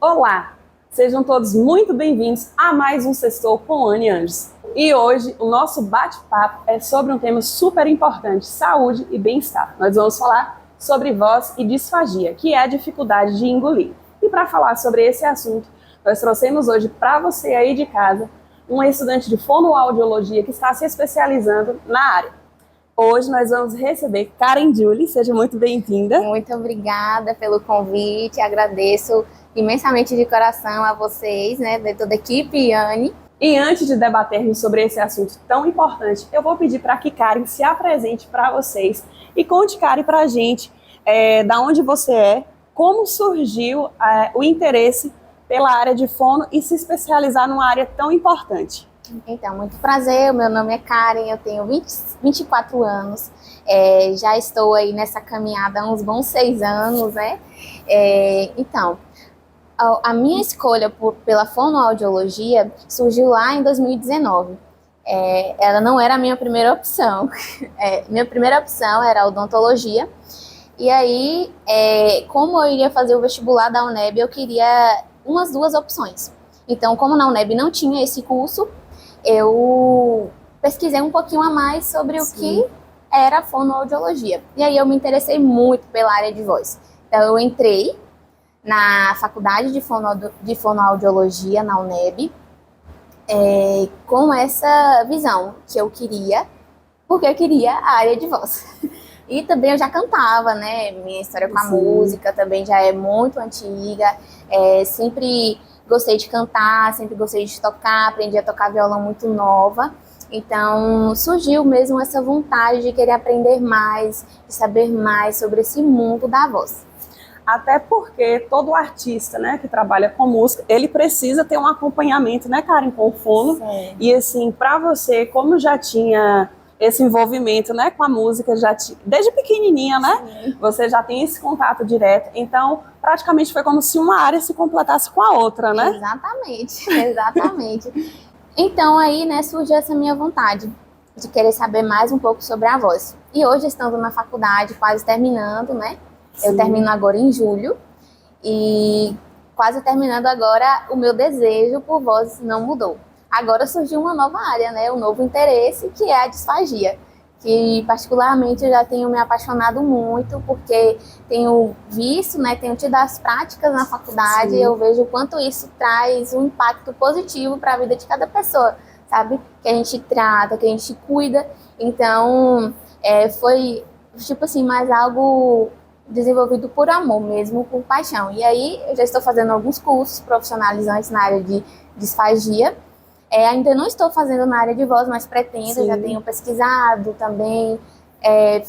Olá, sejam todos muito bem-vindos a mais um Sextou com Anne Anjos. E hoje o nosso bate-papo é sobre um tema super importante, saúde e bem-estar. Nós vamos falar sobre voz e disfagia, que é a dificuldade de engolir. E para falar sobre esse assunto, nós trouxemos hoje para você aí de casa um estudante de fonoaudiologia que está se especializando na área. Hoje nós vamos receber Karen Julie, seja muito bem-vinda. Muito obrigada pelo convite, agradeço imensamente de coração a vocês, né, de toda a equipe, Anne. E antes de debatermos sobre esse assunto tão importante, eu vou pedir para que Karen se apresente para vocês e conte, Karen, para a gente da onde você é, como surgiu o interesse pela área de fono e se especializar numa área tão importante. Então, muito prazer, o meu nome é Karen, eu tenho 24 anos, já estou aí nessa caminhada há uns bons 6 anos, né? Então, a minha escolha pela fonoaudiologia surgiu lá em 2019. Ela não era a minha primeira opção. Minha primeira opção era a odontologia. E aí, como eu iria fazer o vestibular da UNEB, eu queria umas 2 opções. Então, como na UNEB não tinha esse curso, eu pesquisei um pouquinho a mais sobre o que era a fonoaudiologia. E aí eu me interessei muito pela área de voz. Então eu entrei na faculdade de fonoaudiologia, na UNEB, com essa visão que eu queria, porque eu queria a área de voz. E também eu já cantava, né? Minha história com a música também já é muito antiga, sempre gostei de cantar, sempre gostei de tocar, aprendi a tocar violão muito nova. Então, surgiu mesmo essa vontade de querer aprender mais, de saber mais sobre esse mundo da voz. Até porque todo artista, né, que trabalha com música, ele precisa ter um acompanhamento, né, Karen, com o fono. Sim. E assim, para você, como já tinha esse envolvimento, né, com a música, desde pequenininha, né? Sim. Você já tem esse contato direto. Então, praticamente foi como se uma área se completasse com a outra, né? Exatamente, exatamente. Então, aí, né, surgiu essa minha vontade de querer saber mais um pouco sobre a voz. E hoje, estando na faculdade, quase terminando, né? Sim. Eu termino agora em julho. E quase terminando agora, o meu desejo por voz não mudou. Agora surgiu uma nova área, né? Um novo interesse, que é a disfagia, que particularmente eu já tenho me apaixonado muito, porque tenho visto, né? Tenho tido as práticas na faculdade. Sim. E eu vejo o quanto isso traz um impacto positivo para a vida de cada pessoa, sabe? Que a gente trata, que a gente cuida. Então, foi, tipo assim, mais algo desenvolvido por amor mesmo, por paixão. E aí, eu já estou fazendo alguns cursos profissionalizantes na área de disfagia. Ainda não estou fazendo na área de voz, mas pretendo, já tenho pesquisado também.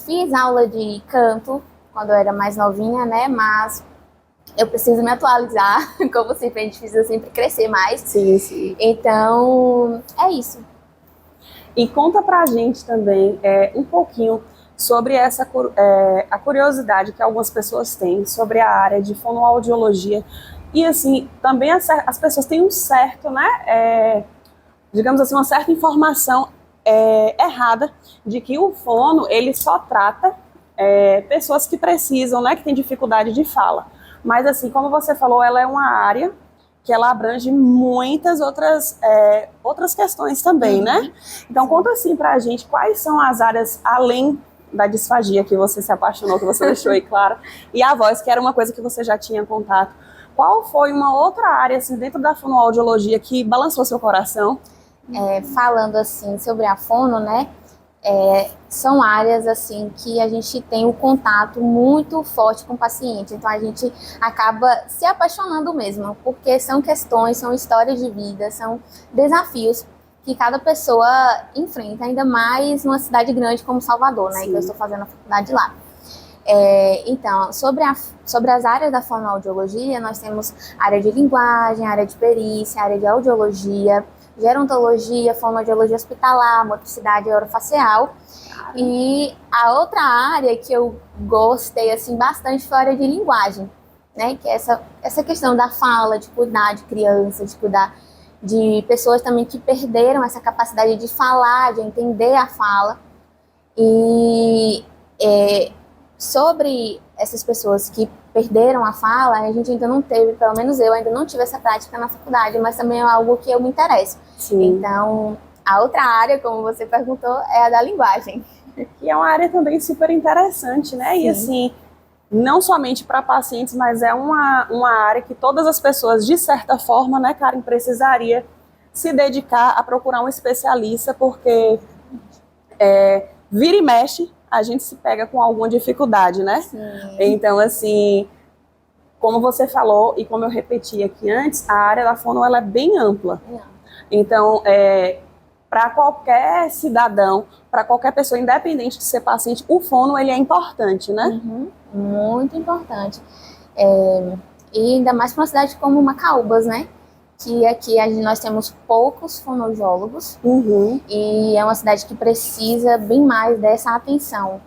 Fiz aula de canto quando eu era mais novinha, né? Mas eu preciso me atualizar, como sempre, a gente precisa sempre crescer mais. Sim, sim. Então, é isso. E conta pra gente também um pouquinho sobre a curiosidade que algumas pessoas têm sobre a área de fonoaudiologia. E assim, também as pessoas têm um certo, né? Digamos assim, uma certa informação errada de que o fono, ele só trata pessoas que precisam, né, que têm dificuldade de fala. Mas assim, como você falou, ela é uma área que ela abrange muitas outras questões também, né? Então conta assim pra gente quais são as áreas além da disfagia que você se apaixonou, que você deixou aí claro, e a voz, que era uma coisa que você já tinha contato. Qual foi uma outra área assim, dentro da fonoaudiologia que balançou seu coração? Falando assim sobre a fono, né? São áreas assim que a gente tem um contato muito forte com o paciente, então a gente acaba se apaixonando mesmo, porque são questões, são histórias de vida, são desafios que cada pessoa enfrenta, ainda mais numa cidade grande como Salvador, né? Que eu estou fazendo a faculdade lá. Então, sobre as áreas da fonoaudiologia, nós temos área de linguagem, área de perícia, área de audiologia, gerontologia, fonoaudiologia hospitalar, motricidade orofacial. E a outra área que eu gostei assim, bastante foi a área de linguagem, né? Que é essa questão da fala, de cuidar de crianças, de cuidar de pessoas também que perderam essa capacidade de falar, de entender a fala. E sobre essas pessoas que perderam a fala, a gente ainda não teve, pelo menos eu ainda não tive essa prática na faculdade, mas também é algo que eu me interesso. Sim. Então, a outra área, como você perguntou, é a da linguagem. E é uma área também super interessante, né? Sim. E assim, não somente para pacientes, mas é uma área que todas as pessoas, de certa forma, né, Karen, precisaria se dedicar a procurar um especialista, porque vira e mexe, a gente se pega com alguma dificuldade, né? Sim. Então, assim, como você falou e como eu repeti aqui antes, a área da fono ela é bem ampla. Então, para qualquer cidadão, para qualquer pessoa, independente de ser paciente, o fono ele é importante, né? Uhum, muito importante. E ainda mais para uma cidade como Macaúbas, né? Que aqui nós temos poucos fonoaudiólogos, e é uma cidade que precisa bem mais dessa atenção.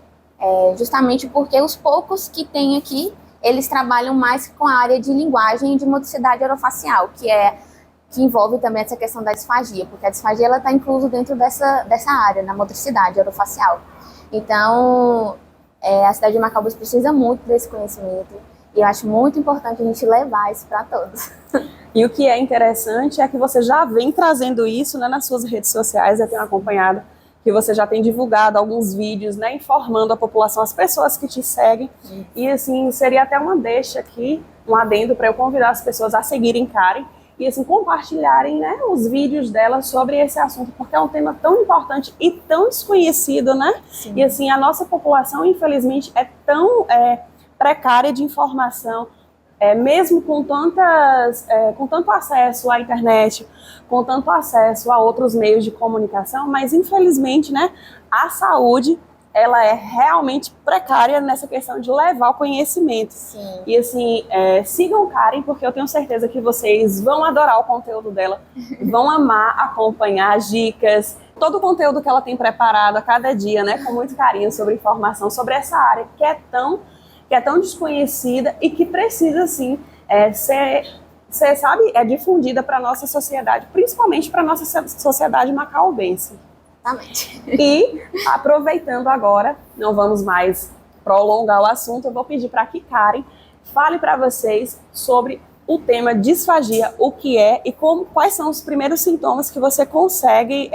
Justamente porque os poucos que tem aqui, eles trabalham mais com a área de linguagem e de modicidade orofacial, que envolve também essa questão da disfagia, porque a disfagia está inclusa dentro dessa área, na motricidade orofacial. Então, a cidade de Macaúbas precisa muito desse conhecimento, e eu acho muito importante a gente levar isso para todos. E o que é interessante é que você já vem trazendo isso, né, nas suas redes sociais, eu tenho acompanhado, que você já tem divulgado alguns vídeos, né, informando a população, as pessoas que te seguem. E assim, seria até uma deixa aqui, um adendo para eu convidar as pessoas a seguirem Karen e assim, compartilharem, né, os vídeos dela sobre esse assunto, porque é um tema tão importante e tão desconhecido, né? Sim. E assim, a nossa população, infelizmente, é tão precária de informação, mesmo com tanto acesso à internet, com tanto acesso a outros meios de comunicação, mas infelizmente, né, a saúde ela é realmente precária nessa questão de levar o conhecimento. Sim. E assim, sigam Karen, porque eu tenho certeza que vocês vão adorar o conteúdo dela, vão amar acompanhar as dicas, todo o conteúdo que ela tem preparado a cada dia, né, com muito carinho sobre informação sobre essa área que é tão desconhecida e que precisa, sim, ser difundida para a nossa sociedade, principalmente para a nossa sociedade macaubense. Exatamente. E, aproveitando agora, não vamos mais prolongar o assunto, eu vou pedir para que Karen fale para vocês sobre o tema disfagia, o que é e quais são os primeiros sintomas que você consegue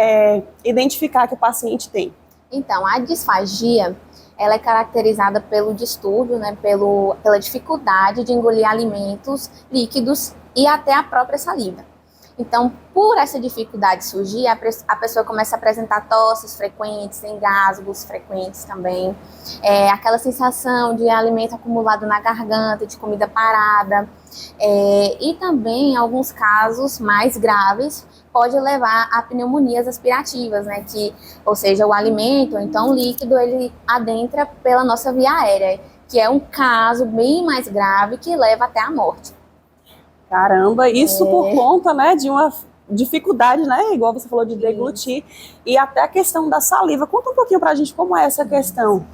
identificar que o paciente tem. Então, a disfagia, ela é caracterizada pelo distúrbio, né, pela dificuldade de engolir alimentos líquidos e até a própria saliva. Então, por essa dificuldade surgir, a pessoa começa a apresentar tosses frequentes, engasgos frequentes também, aquela sensação de alimento acumulado na garganta, de comida parada, e também, em alguns casos mais graves, pode levar a pneumonias aspirativas, né? Ou seja, o alimento, então o líquido, ele adentra pela nossa via aérea, que é um caso bem mais grave que leva até a morte. Caramba, isso por conta, né, de uma dificuldade, né, igual você falou de deglutir, e até a questão da saliva. Conta um pouquinho pra gente como é essa questão.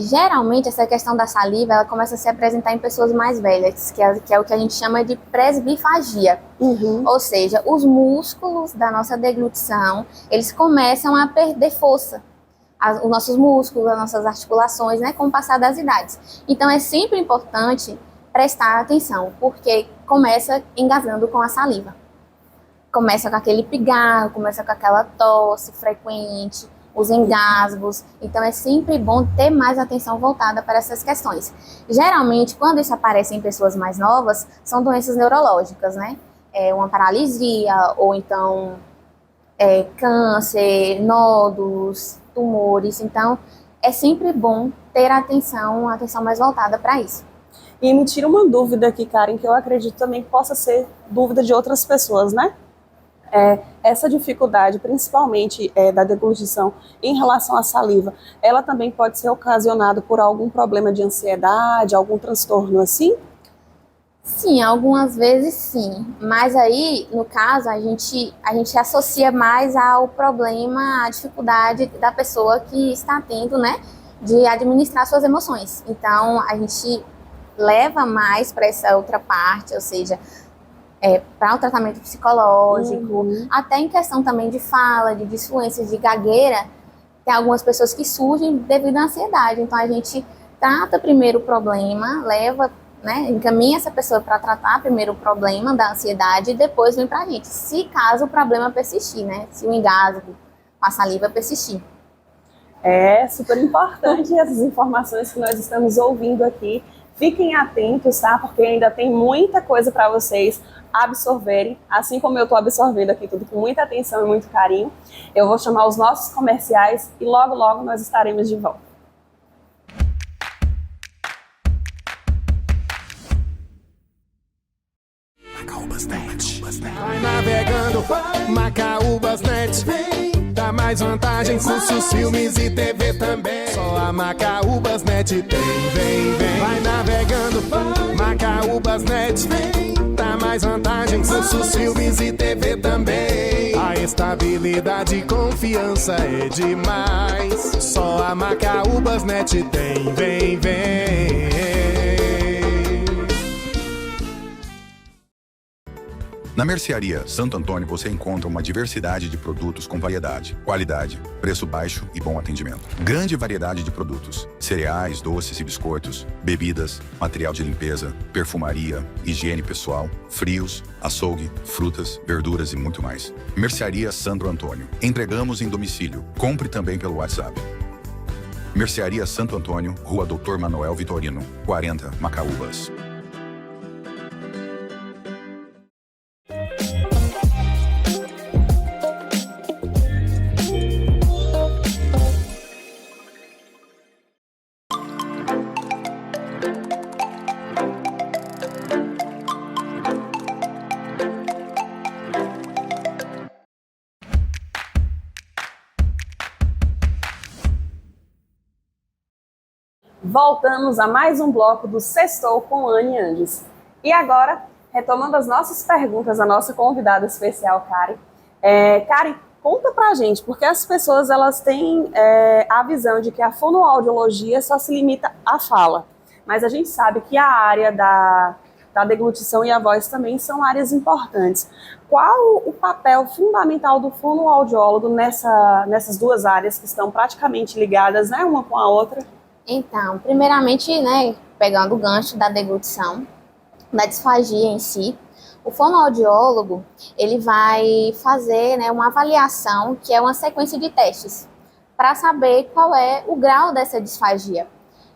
Geralmente, essa questão da saliva, ela começa a se apresentar em pessoas mais velhas, que é o que a gente chama de presbifagia. Ou seja, os músculos da nossa deglutição, eles começam a perder força. Os nossos músculos, as nossas articulações, né, com o passar das idades. Então, é sempre importante prestar atenção, porque começa engasgando com a saliva. Começa com aquele pigarro, começa com aquela tosse frequente, os engasgos. Então é sempre bom ter mais atenção voltada para essas questões. Geralmente, quando isso aparece em pessoas mais novas, são doenças neurológicas, né? Uma paralisia, ou então câncer, nódulos, tumores. Então é sempre bom ter atenção mais voltada para isso. E me tira uma dúvida aqui, Karen, que eu acredito também que possa ser dúvida de outras pessoas, né? Essa dificuldade, principalmente da deglutição em relação à saliva, ela também pode ser ocasionada por algum problema de ansiedade, algum transtorno assim? Sim, algumas vezes sim, mas aí, no caso, a gente associa mais ao problema, à dificuldade da pessoa que está tendo, né, de administrar suas emoções. Então, a gente leva mais para essa outra parte, ou seja, para o tratamento psicológico, até em questão também de fala, de disfluências, de gagueira. Tem algumas pessoas que surgem devido à ansiedade, então a gente trata primeiro o problema, leva, né, encaminha essa pessoa para tratar primeiro o problema da ansiedade e depois vem para a gente, se caso o problema persistir, né, se o engasgo com a saliva persistir. É super importante essas informações que nós estamos ouvindo aqui. Fiquem atentos, tá? Porque ainda tem muita coisa para vocês absorverem, assim como eu estou absorvendo aqui tudo com muita atenção e muito carinho. Eu vou chamar os nossos comerciais e logo, logo nós estaremos de volta. Vai navegando, Macaúbas.net. Dá mais vantagens, cursos, filmes e TV também. Só a Macaúbas.net tem, vem. Vai navegando, Macaúbas.net. Dá mais vantagens, cursos, filmes e TV também. A estabilidade e confiança é demais. Só a Macaúbas.net tem, vem. Na Mercearia Santo Antônio você encontra uma diversidade de produtos com variedade, qualidade, preço baixo e bom atendimento. Grande variedade de produtos: cereais, doces e biscoitos, bebidas, material de limpeza, perfumaria, higiene pessoal, frios, açougue, frutas, verduras e muito mais. Mercearia Santo Antônio. Entregamos em domicílio. Compre também pelo WhatsApp. Mercearia Santo Antônio, Rua Dr. Manuel Vitorino, 40, Macaúbas. Voltamos a mais um bloco do Sextou com Anne Andes. E agora, retomando as nossas perguntas, a nossa convidada especial, Karen. Karen, conta pra gente, porque as pessoas elas têm a visão de que a fonoaudiologia só se limita à fala. Mas a gente sabe que a área da deglutição e a voz também são áreas importantes. Qual o papel fundamental do fonoaudiólogo nessas duas áreas que estão praticamente ligadas, né, uma com a outra? Então, primeiramente, né, pegando o gancho da deglutição, da disfagia em si, o fonoaudiólogo, ele vai fazer, né, uma avaliação, que é uma sequência de testes, para saber qual é o grau dessa disfagia.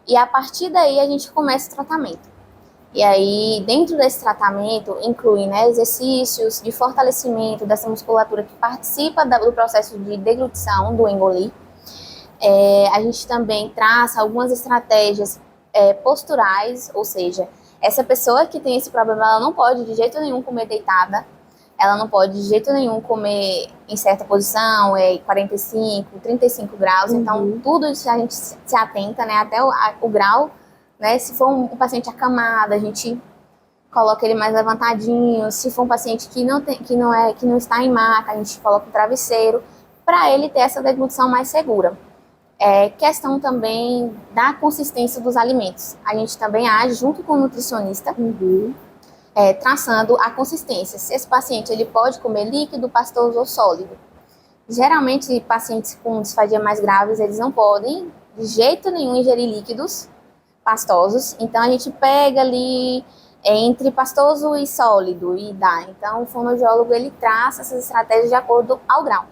E a partir daí a gente começa o tratamento. E aí, dentro desse tratamento, inclui, né, exercícios de fortalecimento dessa musculatura que participa do processo de deglutição, do engolir. A gente também traça algumas estratégias posturais, ou seja, essa pessoa que tem esse problema, ela não pode de jeito nenhum comer deitada, ela não pode de jeito nenhum comer em certa posição, 45, 35 graus, então tudo isso a gente se atenta, né, até o grau, né, se for um paciente acamado, a gente coloca ele mais levantadinho, se for um paciente que não está em maca, a gente coloca um travesseiro, para ele ter essa deglutição mais segura. Questão também da consistência dos alimentos. A gente também age junto com o nutricionista, traçando a consistência. Se esse paciente ele pode comer líquido, pastoso ou sólido. Geralmente, pacientes com disfagia mais graves, eles não podem, de jeito nenhum, ingerir líquidos pastosos. Então, a gente pega ali entre pastoso e sólido e dá. Então, o fonoaudiólogo, ele traça essas estratégias de acordo ao grau.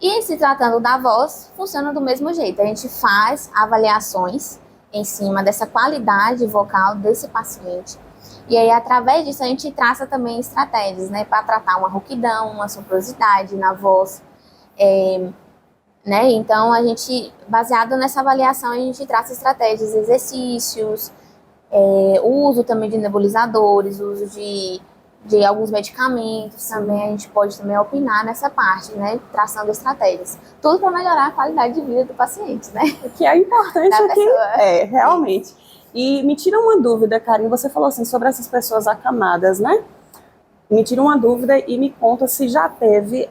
E se tratando da voz, funciona do mesmo jeito. A gente faz avaliações em cima dessa qualidade vocal desse paciente. E aí, através disso, a gente traça também estratégias, né, para tratar uma rouquidão, uma sonoridade na voz. Né? Então, a gente, baseado nessa avaliação, a gente traça estratégias, exercícios, o uso também de nebulizadores, o uso de alguns medicamentos. Também a gente pode também opinar nessa parte, né, traçando estratégias. Tudo para melhorar a qualidade de vida do paciente, né? O que é importante aqui, realmente. E me tira uma dúvida, Karen, você falou assim sobre essas pessoas acamadas, né? Me tira uma dúvida e me conta se já teve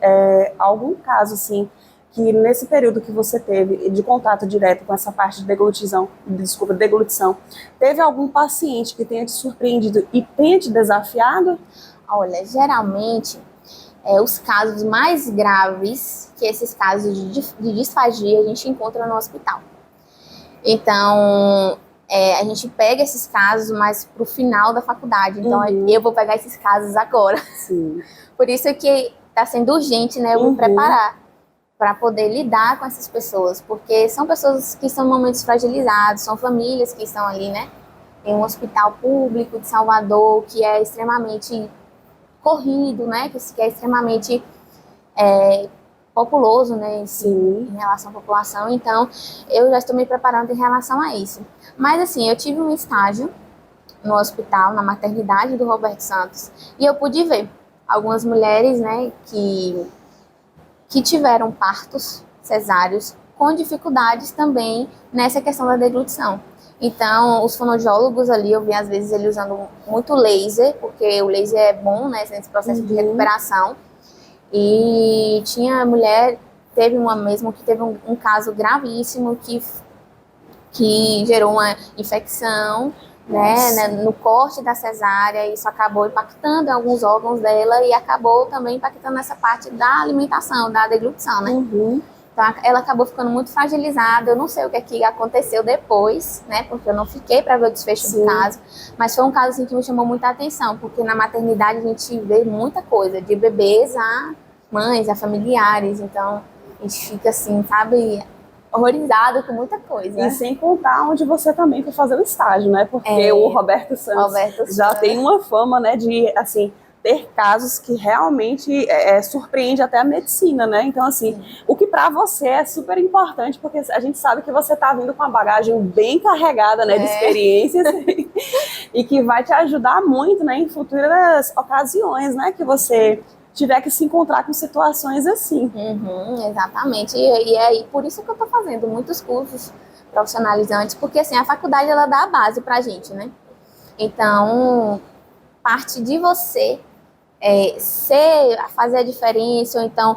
algum caso, assim, que nesse período que você teve de contato direto com essa parte de deglutição, teve algum paciente que tenha te surpreendido e tenha te desafiado? Olha, geralmente, os casos mais graves, que esses casos de disfagia, a gente encontra no hospital. Então, a gente pega esses casos mais pro final da faculdade. Então, eu vou pegar esses casos agora. Sim. Por isso que está sendo urgente, né, eu me preparar para poder lidar com essas pessoas. Porque são pessoas que estão em momentos fragilizados, são famílias que estão ali, né? Tem um hospital público de Salvador que é extremamente corrido, né? Que é extremamente populoso, né? Em relação à população. Então, eu já estou me preparando em relação a isso. Mas, assim, eu tive um estágio no hospital, na maternidade do Roberto Santos, e eu pude ver algumas mulheres, né, que tiveram partos cesáreos com dificuldades também nessa questão da deglutição. Então, os fonoaudiólogos ali, eu vi às vezes ele usando muito laser, porque o laser é bom, né, nesse processo de recuperação. E tinha mulher, teve uma mesmo que teve um caso gravíssimo que gerou uma infecção, né, no corte da cesárea. Isso acabou impactando alguns órgãos dela e acabou também impactando nessa parte da alimentação, da deglutição, né? Então, ela acabou ficando muito fragilizada. Eu não sei o que aconteceu depois, né? Porque eu não fiquei para ver o desfecho do caso. Mas foi um caso assim, que me chamou muita atenção, porque na maternidade a gente vê muita coisa, de bebês a mães, a familiares. Então, a gente fica assim, sabe, horrorizado com muita coisa. E sem contar onde você também foi fazer o estágio, né? Porque o Roberto Santos já tem uma fama, né, de, assim, ter casos que realmente surpreende até a medicina, né? Então, assim, o que para você é super importante, porque a gente sabe que você tá vindo com uma bagagem bem carregada, né, de experiências e que vai te ajudar muito, né, em futuras ocasiões, né, que você tiver que se encontrar com situações assim. Exatamente. E é por isso que eu tô fazendo muitos cursos profissionalizantes, porque, assim, a faculdade, ela dá a base pra gente, né? Então, parte de você fazer a diferença, ou então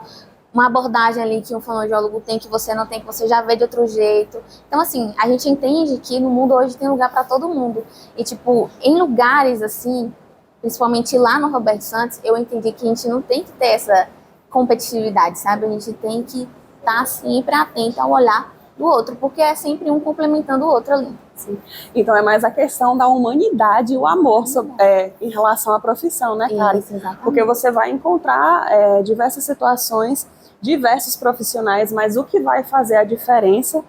uma abordagem ali que um fonoaudiólogo tem que você não tem, que você já vê de outro jeito. Então, assim, a gente entende que no mundo hoje tem lugar para todo mundo. E, tipo, em lugares assim, principalmente lá no Roberto Santos, eu entendi que a gente não tem que ter essa competitividade, sabe? A gente tem que estar sempre atento ao olhar do outro, porque é sempre um complementando o outro ali. Sim. Então é mais a questão da humanidade e o amor em relação à profissão, né, Karen? Isso, exatamente. Porque você vai encontrar diversas situações, diversos profissionais, mas o que vai fazer a diferença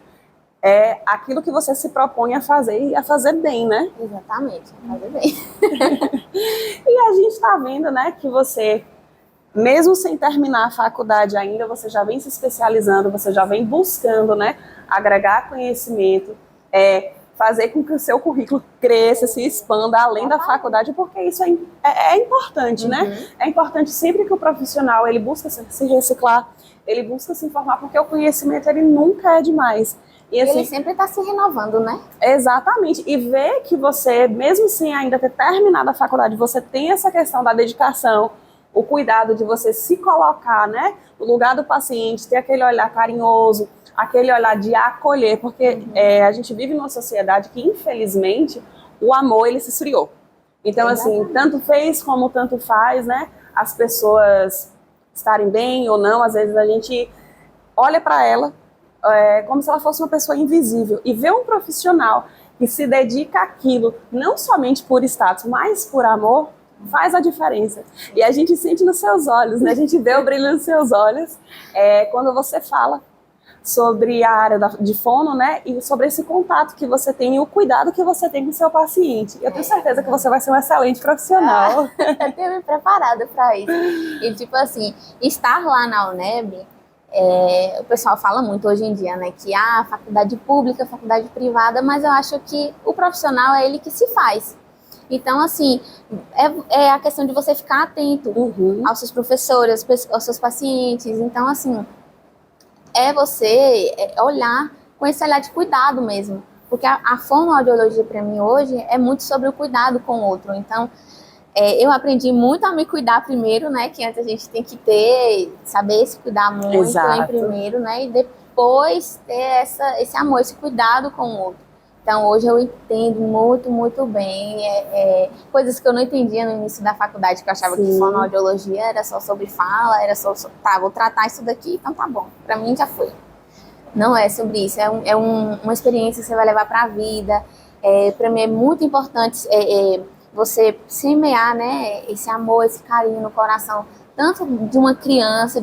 é aquilo que você se propõe a fazer e a fazer bem, né? Exatamente, a fazer bem. E a gente está vendo, né, que você, mesmo sem terminar a faculdade ainda, você já vem se especializando, você já vem buscando, né, agregar conhecimento, fazer com que o seu currículo cresça, se expanda além da faculdade, porque isso é importante, né? É importante sempre que o profissional ele busca se reciclar, ele busca se informar, porque o conhecimento ele nunca é demais. E assim, ele sempre está se renovando, né? Exatamente. E ver que você, mesmo sem ainda ter terminado a faculdade, você tem essa questão da dedicação, o cuidado de você se colocar, né, no lugar do paciente, ter aquele olhar carinhoso, aquele olhar de acolher, porque a gente vive numa sociedade que, infelizmente, o amor, ele se esfriou. Então, assim, tanto fez como tanto faz, né, as pessoas estarem bem ou não, às vezes a gente olha para ela como se ela fosse uma pessoa invisível, e ver um profissional que se dedica àquilo, não somente por status, mas por amor, faz a diferença. E a gente sente nos seus olhos, né? A gente vê o brilho nos seus olhos quando você fala sobre a área de fono, né? E sobre esse contato que você tem e o cuidado que você tem com o seu paciente. Eu tenho certeza que você vai ser um excelente profissional. Eu tenho me preparado para isso. E, tipo assim, estar lá na UNEB, o pessoal fala muito hoje em dia, né? Que faculdade pública, faculdade privada, mas eu acho que o profissional é ele que se faz. Então, assim, é a questão de você ficar atento aos seus professores, aos seus pacientes. Então, assim, você olhar com esse olhar de cuidado mesmo. Porque a fonoaudiologia, para mim, hoje, é muito sobre o cuidado com o outro. Então, eu aprendi muito a me cuidar primeiro, né? Que antes a gente tem que saber se cuidar muito em primeiro, né? E depois ter esse amor, esse cuidado com o outro. Então, hoje eu entendo muito, muito bem coisas que eu não entendia no início da faculdade, que eu achava que fonoaudiologia era só sobre fala, era só, vou tratar isso daqui, então tá bom. Pra mim já foi. Não é sobre isso, uma experiência que você vai levar pra vida. Para mim é muito importante você semear, né, esse amor, esse carinho no coração, tanto de uma criança,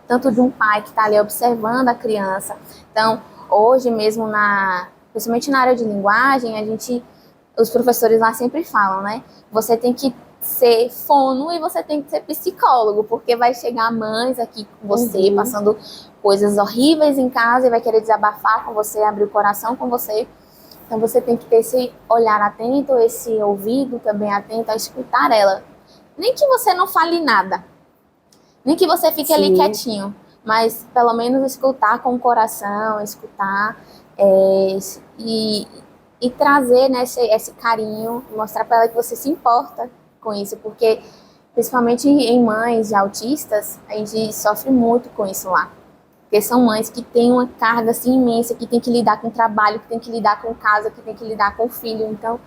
tanto de um pai que está ali observando a criança. Então, hoje mesmo, principalmente na área de linguagem, os professores lá sempre falam, né, você tem que ser fono e você tem que ser psicólogo, porque vai chegar mães aqui com você, passando coisas horríveis em casa e vai querer desabafar com você, abrir o coração com você. Então você tem que ter esse olhar atento, esse ouvido também atento a escutar ela. Nem que você não fale nada, nem que você fique ali quietinho, mas pelo menos escutar com o coração, escutar e trazer, né, esse carinho, mostrar para ela que você se importa com isso, porque principalmente em mães de autistas, a gente sofre muito com isso lá. Porque são mães que têm uma carga assim imensa, que tem que lidar com o trabalho, que tem que lidar com casa, que tem que lidar com o filho. Então,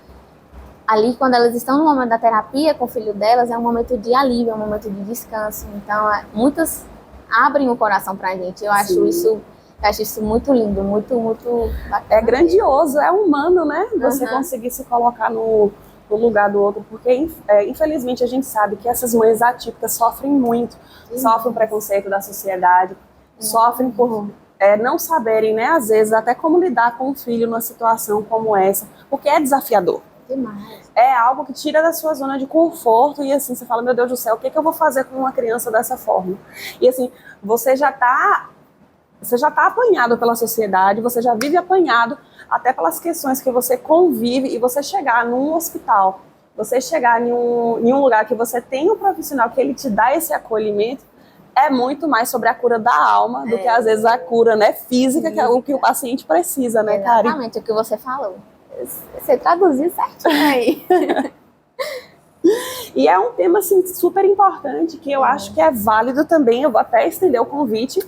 ali quando elas estão no momento da terapia com o filho delas, é um momento de alívio, é um momento de descanso. Então, muitas abrem o coração pra gente. Eu acho isso muito lindo, muito bacana. É grandioso, é humano, né? Você conseguir se colocar no lugar do outro, porque infelizmente a gente sabe que essas mães atípicas sofrem muito, sofrem o preconceito da sociedade, sofrem por não saberem, né, às vezes, até como lidar com o filho numa situação como essa, porque é desafiador. Demais. É algo que tira da sua zona de conforto e assim, você fala, meu Deus do céu, o que eu vou fazer com uma criança dessa forma? E assim, você já tá apanhado pela sociedade, você já vive apanhado até pelas questões que você convive, e você chegar num hospital, você chegar em um lugar que você tem um profissional que ele te dá esse acolhimento, é muito mais sobre a cura da alma do que às vezes a cura, né, física, que é o que o paciente precisa, né, Karen? Exatamente, o que você falou. Você traduziu certinho aí. E é um tema assim, super importante, que eu acho que é válido também. Eu vou até estender o convite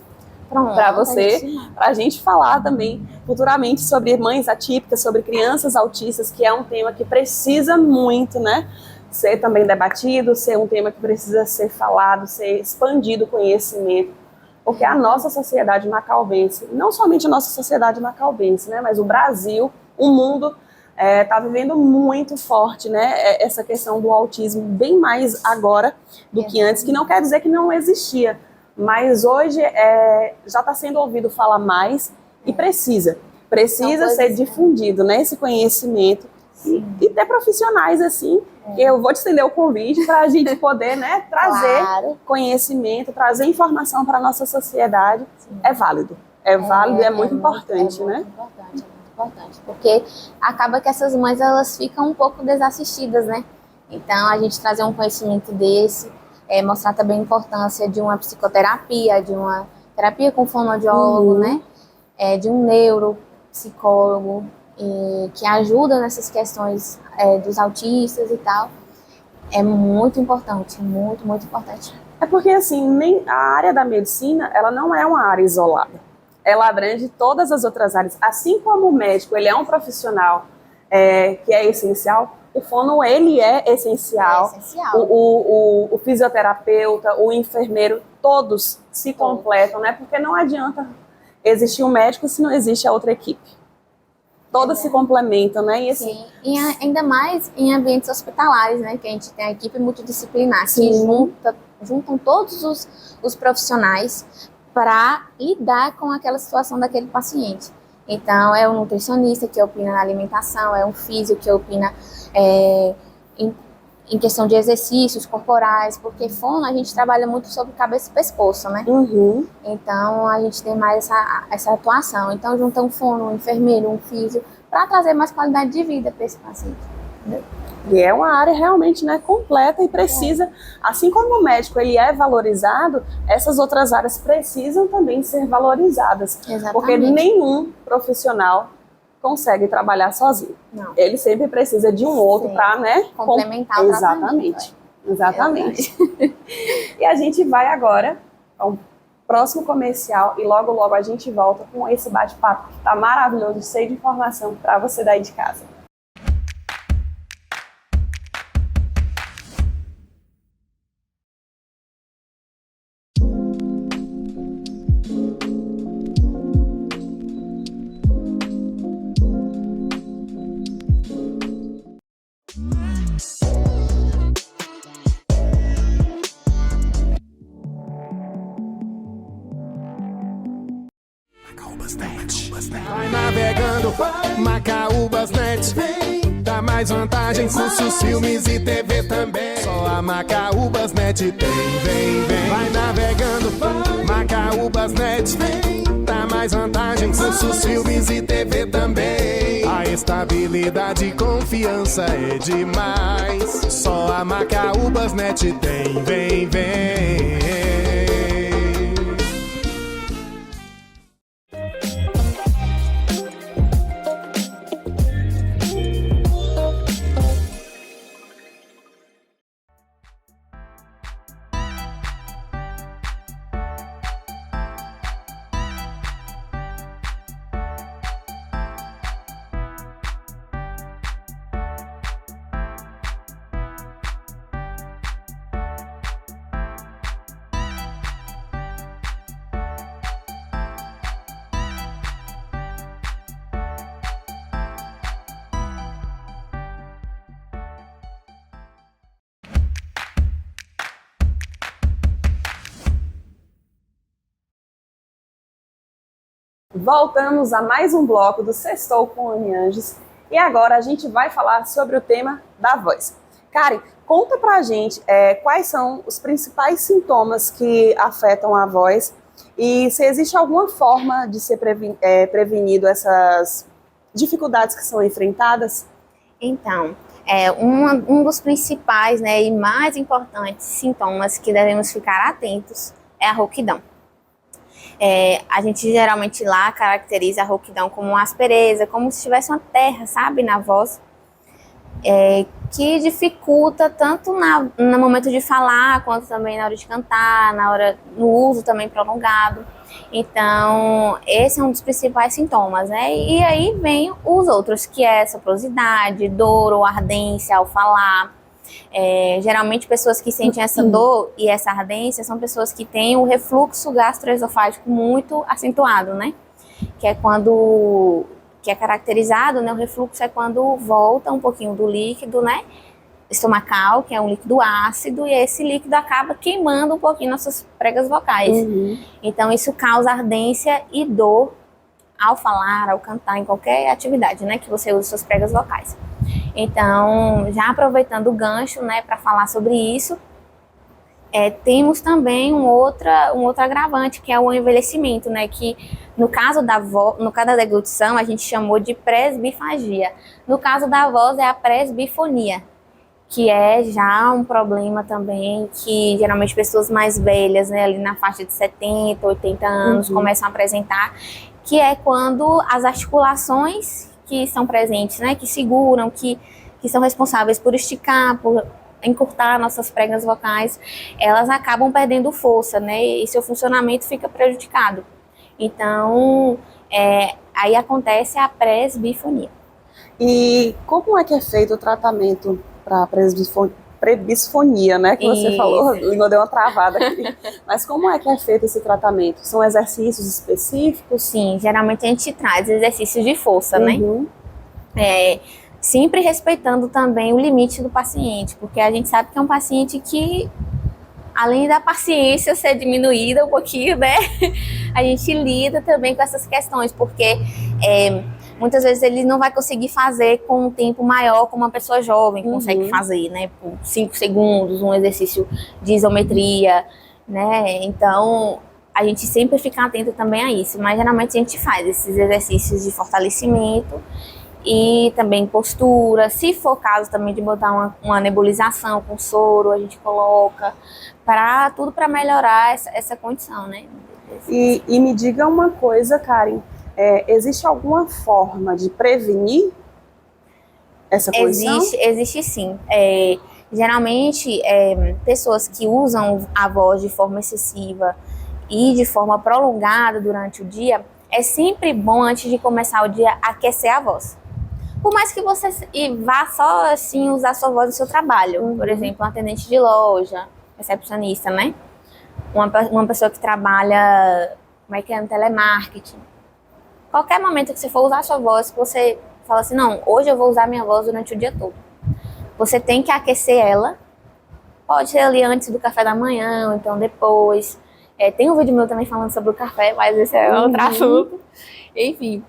para você, para a gente falar também futuramente sobre mães atípicas, sobre crianças autistas, que é um tema que precisa muito, né, ser também debatido, ser um tema que precisa ser falado, ser expandido o conhecimento, porque a nossa sociedade macaubense, não somente a nossa sociedade macaubense, né, mas o Brasil, o mundo está vivendo muito forte, né, essa questão do autismo, bem mais agora do que antes, que não quer dizer que não existia, mas hoje já está sendo ouvido falar mais e precisa ser difundido, né, esse conhecimento e ter profissionais assim, eu vou te estender o convite para a gente poder, né, trazer conhecimento, trazer informação para a nossa sociedade. É válido, válido e é muito importante, né? Importante, porque acaba que essas mães elas ficam um pouco desassistidas, né? Então a gente trazer um conhecimento desse, mostrar também a importância de uma psicoterapia, de uma terapia com fonoaudiólogo, né? De um neuropsicólogo que ajuda nessas questões dos autistas e tal, é muito importante, muito importante. É porque assim, a área da medicina, ela não é uma área isolada. Ela abrange todas as outras áreas. Assim como o médico, ele é um profissional que é essencial, o fono, ele é essencial. O fisioterapeuta, o enfermeiro, todos se completam, né? Porque não adianta existir um médico se não existe a outra equipe. Todas se complementam, né? E assim, sim, e ainda mais em ambientes hospitalares, né? Que a gente tem a equipe multidisciplinar, que juntam todos os profissionais para lidar com aquela situação daquele paciente. Então, é um nutricionista que opina na alimentação, é um físio que opina em questão de exercícios corporais, porque fono a gente trabalha muito sobre cabeça e pescoço, né? Então, a gente tem mais essa atuação. Então, junta um fono, um enfermeiro, um físio, para trazer mais qualidade de vida para esse paciente, entendeu? E é uma área realmente, né, completa e precisa, assim como o médico ele é valorizado, essas outras áreas precisam também ser valorizadas. Exatamente. Porque nenhum profissional consegue trabalhar sozinho. Não. Ele sempre precisa de um outro para, né, complementar o tratamento. Exatamente. E a gente vai agora ao próximo comercial e logo a gente volta com esse bate-papo que tá maravilhoso, cheio de informação para você daí de casa. navegando, Macaúbas Net vem, dá mais vantagens, cursos, filmes e TV também. Só a Macaúbas Net tem, vem. Vai navegando, Macaúbas Net vem, dá mais vantagens, cursos, filmes e TV também. A estabilidade e confiança é demais. Só a Macaúbas Net tem, vem. Voltamos a mais um bloco do Sextou com Anne Anjos e agora a gente vai falar sobre o tema da voz. Karen, conta pra gente quais são os principais sintomas que afetam a voz e se existe alguma forma de ser prevenido essas dificuldades que são enfrentadas. Então, um dos principais, né, e mais importantes sintomas que devemos ficar atentos é a rouquidão. A gente geralmente lá caracteriza a rouquidão como uma aspereza, como se tivesse uma terra, sabe, na voz, que dificulta tanto no momento de falar, quanto também na hora de cantar, no uso também prolongado. Então, esse é um dos principais sintomas, né? E aí vem os outros, que é soprosidade, dor ou ardência ao falar. Geralmente pessoas que sentem essa dor e essa ardência são pessoas que têm o refluxo gastroesofágico muito acentuado, né? Que é caracterizado, né? O refluxo é quando volta um pouquinho do líquido, né? Estomacal, que é um líquido ácido, e esse líquido acaba queimando um pouquinho nossas pregas vocais. Então isso causa ardência e dor ao falar, ao cantar, em qualquer atividade, né? Que você use suas pregas vocais. Então, já aproveitando o gancho, né, para falar sobre isso, temos também um outro agravante, que é o envelhecimento, né, que no caso da deglutição a gente chamou de presbifagia. No caso da voz é a presbifonia, que é já um problema também que geralmente pessoas mais velhas, né, ali na faixa de 70, 80 anos começam a apresentar, que é quando as articulações que estão presentes, né, que seguram, que são responsáveis por esticar, por encurtar nossas pregas vocais, elas acabam perdendo força, né, e seu funcionamento fica prejudicado. Então, aí acontece a presbifonia. E como é que é feito o tratamento para presbifonia, né, que você falou? A língua deu uma travada aqui. Mas como é que é feito esse tratamento? São exercícios específicos? Sim, geralmente a gente traz exercícios de força, né? Sempre respeitando também o limite do paciente, porque a gente sabe que é um paciente que, além da paciência ser diminuída um pouquinho, né? A gente lida também com essas questões, porque muitas vezes ele não vai conseguir fazer com um tempo maior como uma pessoa jovem consegue fazer, né? Por 5 segundos, um exercício de isometria, né? Então, a gente sempre fica atento também a isso, mas geralmente a gente faz esses exercícios de fortalecimento e também postura. Se for caso também de botar uma nebulização com soro, a gente coloca, tudo para melhorar essa condição, né? E me diga uma coisa, Karen, existe alguma forma de prevenir essa condição? Existe sim. Geralmente, pessoas que usam a voz de forma excessiva e de forma prolongada durante o dia, é sempre bom, antes de começar o dia, aquecer a voz. Por mais que você vá só assim usar sua voz no seu trabalho, por exemplo, um atendente de loja, recepcionista, né? Uma pessoa que trabalha, no telemarketing. Qualquer momento que você for usar a sua voz, você fala assim, não, hoje eu vou usar minha voz durante o dia todo. Você tem que aquecer ela, pode ser ali antes do café da manhã, ou então depois, Tem um vídeo meu também falando sobre o café, mas esse é outro assunto. Enfim,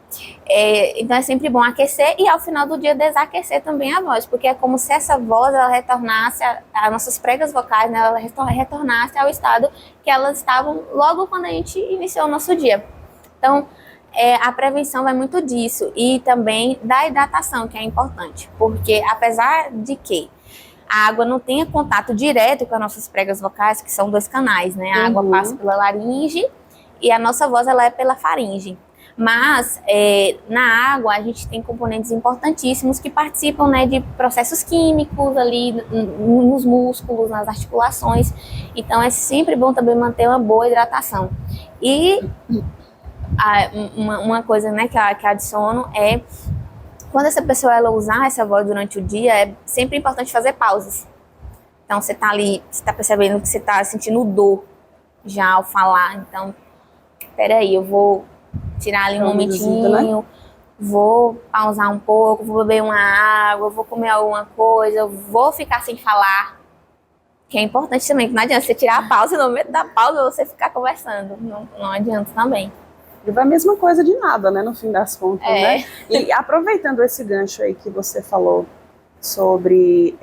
então é sempre bom aquecer e ao final do dia desaquecer também a voz, porque é como se essa voz ela retornasse, as nossas pregas vocais, né, ela retornasse ao estado que elas estavam logo quando a gente iniciou o nosso dia. Então, a prevenção vai muito disso e também da hidratação, que é importante, porque apesar de que a água não tenha contato direto com as nossas pregas vocais, que são 2 canais, né? A água passa pela laringe e a nossa voz ela é pela faringe. Mas na água a gente tem componentes importantíssimos que participam, né, de processos químicos ali nos músculos, nas articulações. Então é sempre bom também manter uma boa hidratação. E uma coisa, né, que adiciono é quando essa pessoa ela usar essa voz durante o dia, é sempre importante fazer pausas. Então você tá ali, você tá percebendo que você tá sentindo dor já ao falar. Então, peraí, eu vou tirar ali um momentinho, vou pausar um pouco, vou beber uma água, vou comer alguma coisa, vou ficar sem falar. Que é importante também, que não adianta você tirar a pausa e no meio da pausa você ficar conversando. Não adianta também. E a mesma coisa de nada, né, no fim das contas, né? E aproveitando esse gancho aí que você falou sobre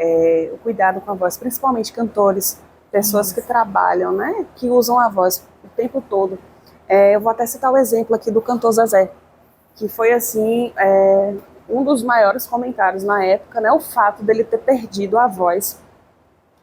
o cuidado com a voz, principalmente cantores, pessoas que trabalham, né, que usam a voz o tempo todo. Eu vou até citar o exemplo aqui do cantor Zezé, que foi, assim, um dos maiores comentários na época, né, o fato dele ter perdido a voz.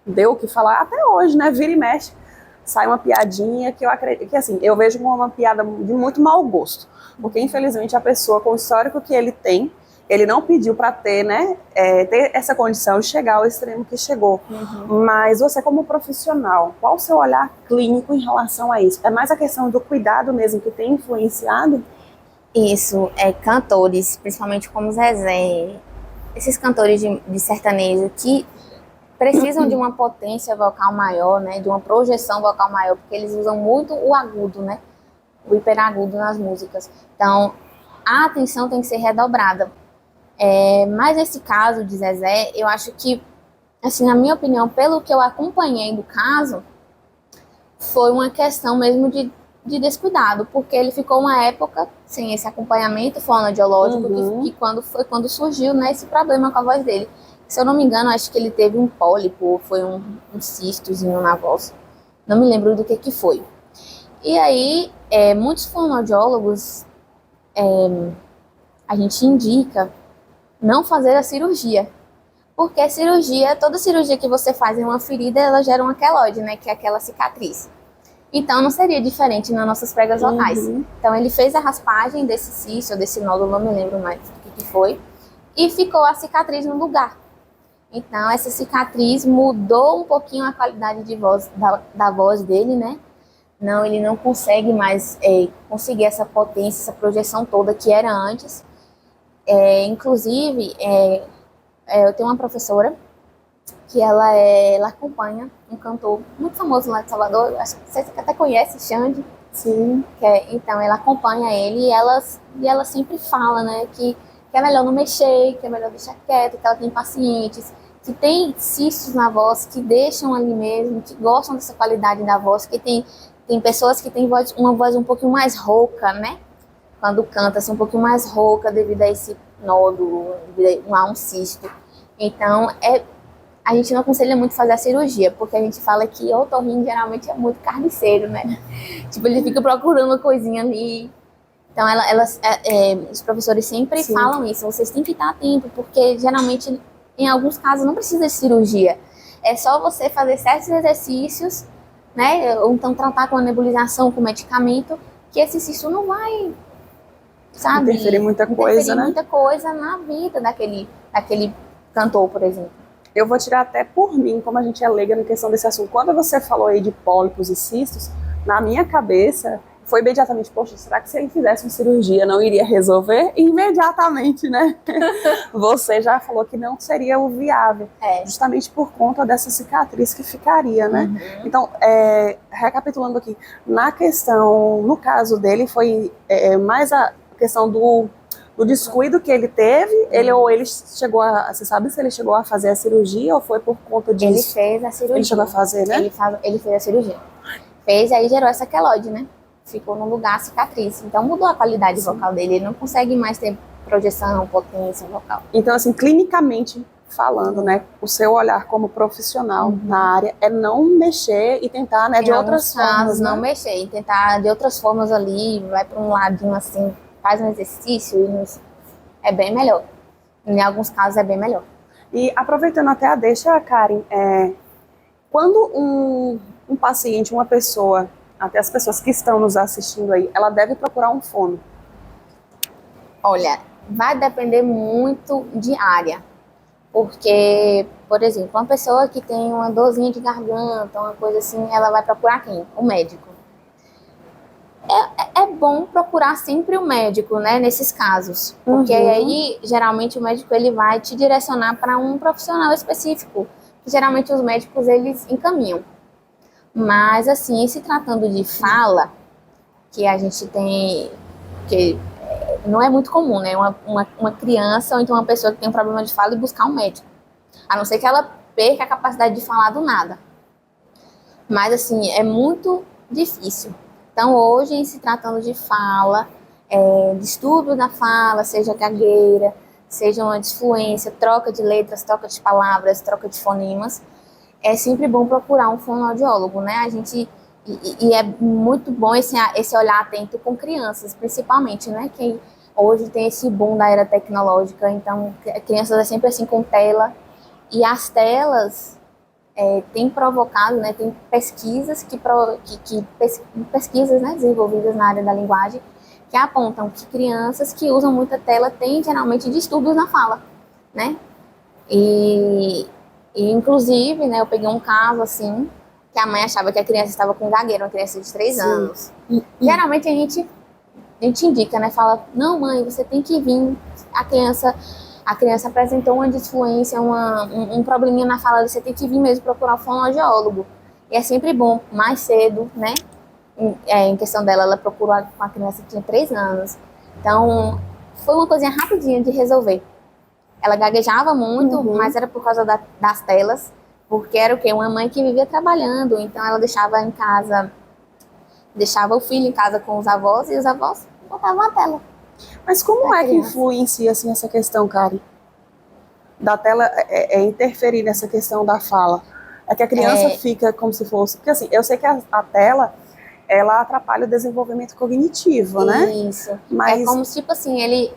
Deu o que falar até hoje, né, vira e mexe. Sai uma piadinha que eu acredito que, assim, eu vejo como uma piada de muito mau gosto, porque infelizmente a pessoa com o histórico que ele tem, ele não pediu para ter, né, ter essa condição de chegar ao extremo que chegou. Mas você como profissional, qual o seu olhar clínico em relação a isso? É mais a questão do cuidado mesmo que tem influenciado? Isso, cantores, principalmente como Zezé, esses cantores de sertanejo que precisam de uma potência vocal maior, né, de uma projeção vocal maior, porque eles usam muito o agudo, né, o hiperagudo nas músicas. Então, a atenção tem que ser redobrada. Mas nesse caso de Zezé, eu acho que, assim, na minha opinião, pelo que eu acompanhei do caso, foi uma questão mesmo de descuidado, porque ele ficou uma época sem esse acompanhamento fonoaudiológico, que quando surgiu, né, esse problema com a voz dele. Se eu não me engano, acho que ele teve um pólipo, foi um cistozinho na voz. Não me lembro do que foi. E aí, muitos fonoaudiólogos, a gente indica não fazer a cirurgia. Porque a cirurgia, toda cirurgia que você faz em uma ferida, ela gera uma queloide, né, que é aquela cicatriz. Então, não seria diferente nas nossas pregas vocais. Então, ele fez a raspagem desse cisto, desse nódulo, não me lembro mais do que foi, e ficou a cicatriz no lugar. Então, essa cicatriz mudou um pouquinho a qualidade de voz, da voz dele, né? Não, ele não consegue mais conseguir essa potência, essa projeção toda que era antes. Inclusive, eu tenho uma professora que ela acompanha um cantor muito famoso lá de Salvador, acho que você até conhece, Xande. Sim. Então, ela acompanha ele e ela sempre fala, né, que é melhor não mexer, que é melhor deixar quieto, que ela tem pacientes, que tem cistos na voz, que deixam ali mesmo, que gostam dessa qualidade da voz, que tem pessoas que têm uma voz um pouquinho mais rouca, né? Quando canta, assim, um pouquinho mais rouca devido a esse nódulo, devido a um cisto. Então, a gente não aconselha muito fazer a cirurgia, porque a gente fala que o otorrino geralmente é muito carniceiro, né? Tipo, ele fica procurando uma coisinha ali. Então, os professores sempre falam isso, vocês têm que estar atentos, porque geralmente, em alguns casos, não precisa de cirurgia. É só você fazer certos exercícios, né? Ou então tratar com a nebulização, com medicamento, que esse cisto não vai, sabe? Interferir muita coisa, né? Muita coisa na vida daquele cantor, por exemplo. Eu vou tirar até por mim, como a gente é leiga na questão desse assunto. Quando você falou aí de pólipos e cistos, na minha cabeça foi imediatamente, poxa, será que se ele fizesse uma cirurgia não iria resolver? Imediatamente, né? Você já falou que não seria o viável, justamente por conta dessa cicatriz que ficaria, né? Então, recapitulando aqui, na questão, no caso dele, foi mais a questão do descuido que ele teve, ou ele chegou a, você sabe se ele chegou a fazer a cirurgia ou foi por conta disso? Ele fez a cirurgia. Ele chegou a fazer, né? Ele fez a cirurgia. Fez, aí gerou essa queloide, né? Ficou no lugar cicatriz. Então mudou a qualidade vocal dele. Ele não consegue mais ter projeção, potência vocal. Então, assim, clinicamente falando, né, o seu olhar como profissional na área é não mexer e tentar, né, de outras formas, não né? mexer e tentar de outras formas ali, vai para um ladinho assim, faz um exercício e é bem melhor. Em alguns casos é bem melhor. E aproveitando até a deixa, Karen, quando um paciente, uma pessoa, até as pessoas que estão nos assistindo aí, ela deve procurar um fono? Olha, vai depender muito de área. Porque, por exemplo, uma pessoa que tem uma dorzinha de garganta, uma coisa assim, ela vai procurar quem? O médico. É bom procurar sempre o médico, né, nesses casos. Porque aí, geralmente, o médico ele vai te direcionar para um profissional específico. Que geralmente os médicos, eles encaminham. Mas, assim, se tratando de fala, que a gente tem... que não é muito comum, né? Uma criança ou então uma pessoa que tem um problema de fala e buscar um médico. A não ser que ela perca a capacidade de falar do nada. Mas, assim, é muito difícil. Então, hoje, em se tratando de fala, distúrbio da fala, seja gagueira, seja uma disfluência, troca de letras, troca de palavras, troca de fonemas, é sempre bom procurar um fonoaudiólogo, né? E é muito bom esse olhar atento com crianças, principalmente, né? Que hoje tem esse boom da era tecnológica, então crianças é sempre assim com tela. E as telas têm provocado, né? Tem pesquisas pesquisas, né, desenvolvidas na área da linguagem que apontam que crianças que usam muita tela têm geralmente distúrbios na fala, né? E inclusive, né, eu peguei um caso assim, que a mãe achava que a criança estava com gagueira, uma criança de 3 anos. Geralmente a gente indica, né, fala, não mãe, você tem que vir, a criança apresentou uma disfluência, um probleminha na fala, você tem que vir mesmo procurar um fonoaudiólogo. E é sempre bom, mais cedo, né, em questão dela, ela procurou com a criança que tinha 3 anos. Então, foi uma coisinha rapidinha de resolver. Ela gaguejava muito, mas era por causa das telas, porque era o quê? Uma mãe que vivia trabalhando, então ela deixava em casa, deixava o filho em casa com os avós, e os avós botavam a tela. Mas como é que influencia, assim, essa questão, Karen? Da tela interferir nessa questão da fala? É que a criança fica como se fosse... Porque, assim, eu sei que a tela, ela atrapalha o desenvolvimento cognitivo, né? Isso. Mas... É como, tipo assim, ele...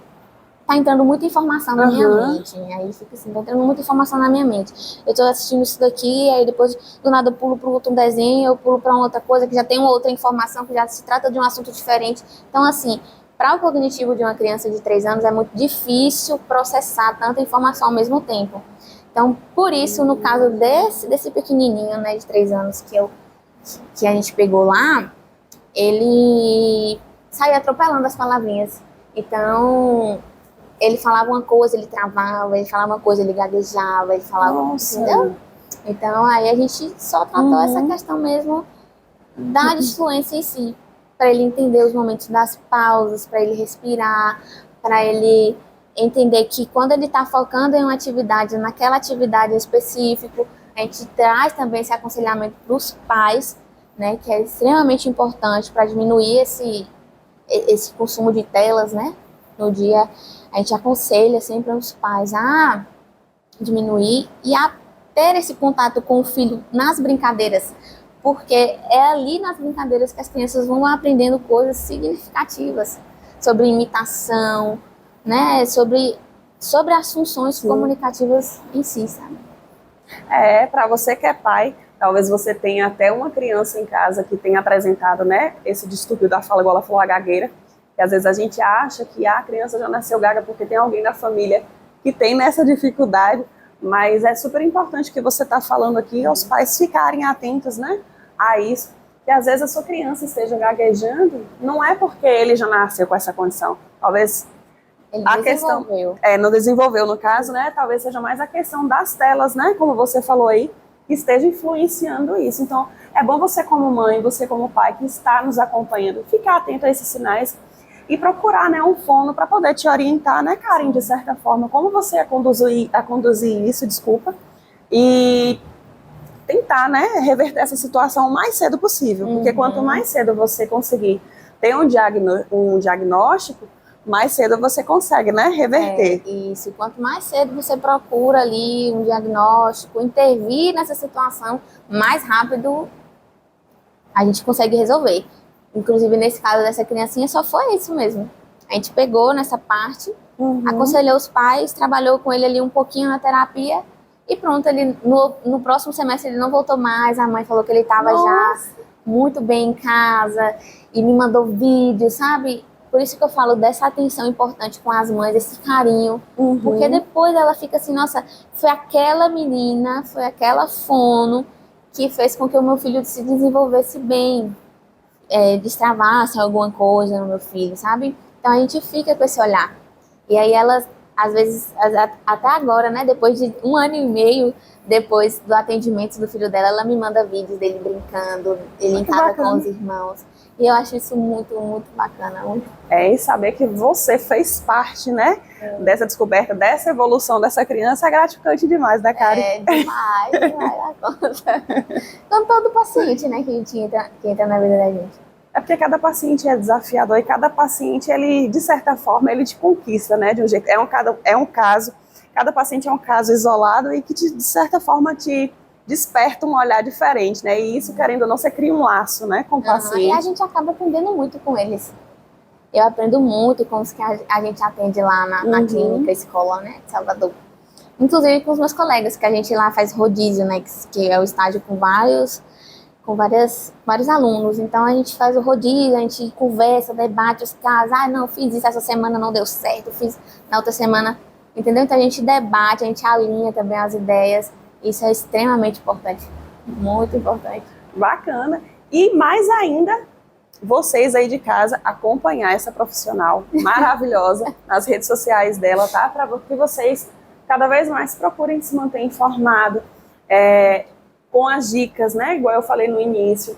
tá entrando muita informação na minha mente. Aí fica assim, tá entrando muita informação na minha mente. Eu tô assistindo isso daqui, aí depois do nada eu pulo para outro desenho, eu pulo para outra coisa que já tem uma outra informação, que já se trata de um assunto diferente. Então, assim, para o cognitivo de uma criança de 3 anos é muito difícil processar tanta informação ao mesmo tempo. Então, por isso, no caso desse pequenininho, né, de 3 anos que a gente pegou lá, ele saía atropelando as palavrinhas. Então... ele falava uma coisa, ele travava, ele falava uma coisa, ele gaguejava, ele falava, entendeu? Então, aí a gente só tratou essa questão mesmo da disfluência em si, para ele entender os momentos das pausas, para ele respirar, para ele entender que quando ele está focando em uma atividade, naquela atividade específica, a gente traz também esse aconselhamento para os pais, né, que é extremamente importante para diminuir esse consumo de telas, né, no dia. A gente aconselha sempre aos pais a diminuir e a ter esse contato com o filho nas brincadeiras, porque é ali nas brincadeiras que as crianças vão aprendendo coisas significativas sobre imitação, né, sobre as funções comunicativas em si, sabe? Para você que é pai, talvez você tenha até uma criança em casa que tenha apresentado, né, esse distúrbio da fala, igual ela falou, a gagueira. Que às vezes a gente acha que a criança já nasceu gaga porque tem alguém na família que tem nessa dificuldade, mas é super importante que você está falando aqui aos pais ficarem atentos, né, a isso, que às vezes a sua criança esteja gaguejando, não é porque ele já nasceu com essa condição, talvez ele a questão não desenvolveu no caso, né, talvez seja mais a questão das telas, né, como você falou aí, que esteja influenciando isso. Então é bom você como mãe, você como pai que está nos acompanhando, ficar atento a esses sinais e procurar, né, um fono para poder te orientar, né, Karen, de certa forma, como você a conduzir isso, e tentar, né, reverter essa situação o mais cedo possível, porque quanto mais cedo você conseguir ter um diagnóstico, mais cedo você consegue, né, reverter. Isso, quanto mais cedo você procura ali um diagnóstico, intervir nessa situação, mais rápido a gente consegue resolver. Inclusive, nesse caso dessa criancinha, só foi isso mesmo. A gente pegou nessa parte, aconselhou os pais, trabalhou com ele ali um pouquinho na terapia e pronto, ele no próximo semestre ele não voltou mais, a mãe falou que ele estava já muito bem em casa e me mandou vídeo, sabe? Por isso que eu falo dessa atenção importante com as mães, esse carinho, porque depois ela fica assim, nossa, foi aquela menina, foi aquela fono que fez com que o meu filho se desenvolvesse bem, destravasse alguma coisa no meu filho, sabe? Então a gente fica com esse olhar. E aí elas, às vezes, até agora, né, depois de 1 ano e meio depois do atendimento do filho dela, ela me manda vídeos dele brincando, ele em casa com os irmãos. E eu acho isso muito, muito bacana. E saber que você fez parte, né, dessa descoberta, dessa evolução dessa criança é gratificante demais, né, Karen? Demais, demais da conta. Então todo paciente, né, que entra na vida da gente. É porque cada paciente é desafiador e cada paciente, ele, de certa forma, ele te conquista, né, de um jeito. Cada paciente é um caso isolado e que, de certa forma, te desperta um olhar diferente, né, e isso, querendo ou não, você cria um laço, né, com o paciente. E a gente acaba aprendendo muito com eles. Eu aprendo muito com os que a gente atende lá na clínica, escola, né, de Salvador. Inclusive com os meus colegas, que a gente lá faz rodízio, né, que é o estágio com vários alunos. Então a gente faz o rodízio, a gente conversa, debate os casos. Não, fiz isso essa semana, não deu certo, fiz na outra semana, entendeu? Então a gente debate, a gente alinha também as ideias. Isso é extremamente importante, muito importante. Bacana. E mais ainda, vocês aí de casa acompanhar essa profissional maravilhosa nas redes sociais dela, tá? Para que vocês cada vez mais procurem se manter informado, com as dicas, né, igual eu falei no início,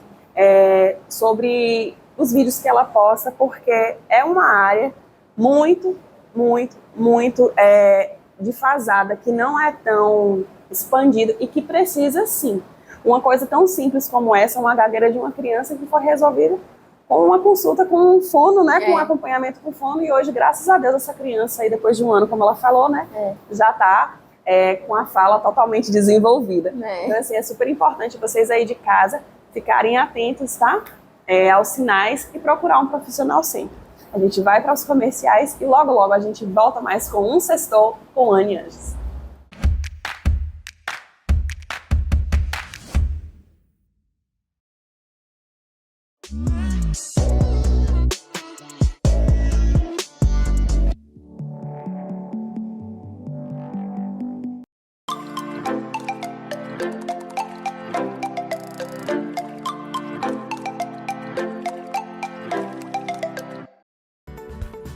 sobre os vídeos que ela posta, porque é uma área muito, muito, muito defasada, que não é tão expandida e que precisa, sim. Uma coisa tão simples como essa, uma gagueira de uma criança que foi resolvida com uma consulta com um fono, né, com um acompanhamento com fono, e hoje, graças a Deus, essa criança aí, depois de 1 ano, como ela falou, né, já está com a fala totalmente desenvolvida. Então, assim, é super importante vocês aí de casa ficarem atentos, tá? Aos sinais e procurar um profissional sempre. A gente vai para os comerciais e logo, logo a gente volta mais com um Sextou com Anne Anges.